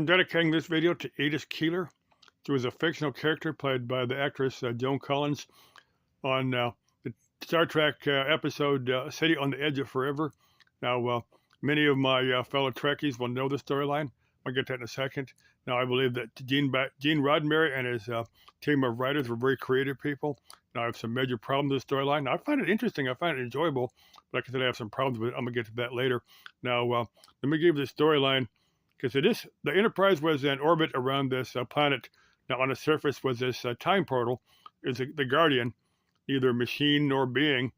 I'm dedicating this video to Edith Keeler. She was a fictional character played by the actress Joan Collins on the Star Trek episode City on the Edge of Forever. Now, many of my fellow Trekkies will know the storyline. I'll get to that in a second. Now, I believe that Gene Roddenberry and his team of writers were very creative people. Now, I have some major problems with the storyline. Now, I find it interesting. I find it enjoyable. But like I said, I have some problems with it. I'm going to get to that later. Now, let me give you the storyline. Because the Enterprise was in orbit around this planet. Now, on the surface was this time portal. Is the Guardian, neither machine nor being,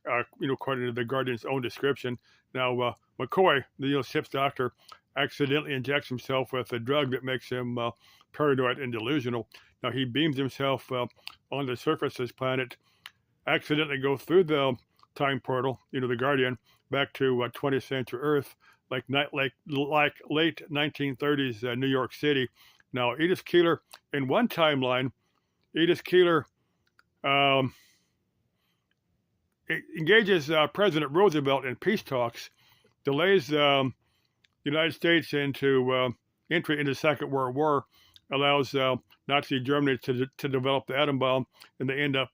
according to the Guardian's own description. Now, McCoy, the ship's doctor, accidentally injects himself with a drug that makes him paranoid and delusional. Now, he beams himself on the surface of this planet, accidentally goes through the time portal, the Guardian, back to 20th century Earth, like late 1930s New York City. Now, Edith Keeler, in one timeline, Edith Keeler engages President Roosevelt in peace talks, delays the United States into entry into the Second World War, allows Nazi Germany to develop the atom bomb, and they end up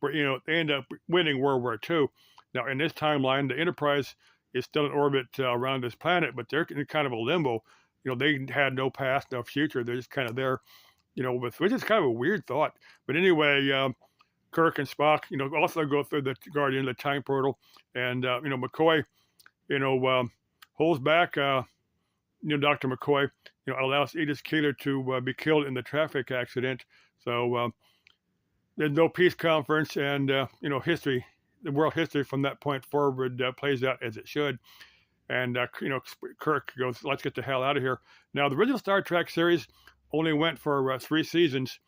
winning World War II. Now, in this timeline, the Enterprise is still in orbit around this planet, but they're in kind of a limbo. They had no past, no future. They're just kind of there, which is kind of a weird thought. But anyway, Kirk and Spock, also go through the Guardian, the time portal, and McCoy, holds back. Dr. McCoy, allows Edith Keeler to be killed in the traffic accident. So there's no peace conference, and history. The world history from that point forward plays out as it should. And, Kirk goes, let's get the hell out of here. Now, the original Star Trek series only went for 3 seasons.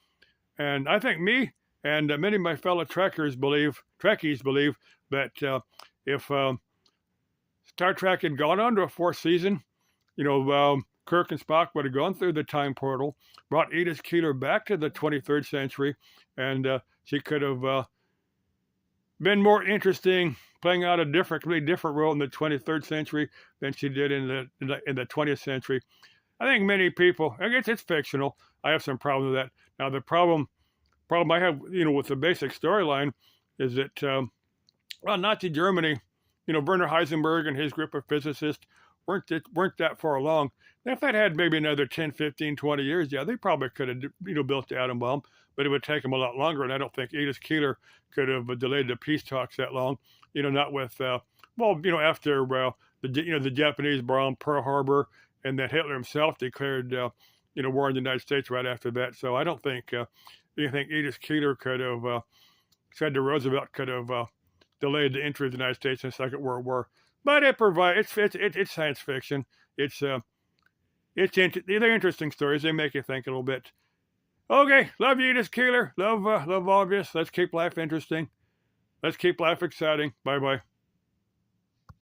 And I think me and many of my fellow Trekkies believe that if Star Trek had gone on to a 4th season, Kirk and Spock would have gone through the time portal, brought Edith Keeler back to the 23rd century, and she could have been more interesting, playing out a completely different role in the 23rd century than she did in the 20th century. I think many people, I guess it's fictional. I have some problem with that. Now, the problem I have, with the basic storyline is that, Nazi Germany, Werner Heisenberg and his group of physicists weren't that far along. If that had maybe another 10, 15, 20 years, yeah, they probably could have, built the atom bomb, but it would take them a lot longer. And I don't think Edith Keeler could have delayed the peace talks that long. Not with, after, the Japanese bombed Pearl Harbor, and then Hitler himself declared, war on the United States right after that. So I don't think, Edith Keeler could have said to Roosevelt could have delayed the entry of the United States in the Second World War. But it's science fiction. They're interesting stories. They make you think a little bit. Okay, love you, Edith Keeler. Love all of this. Let's keep life interesting. Let's keep life exciting. Bye-bye.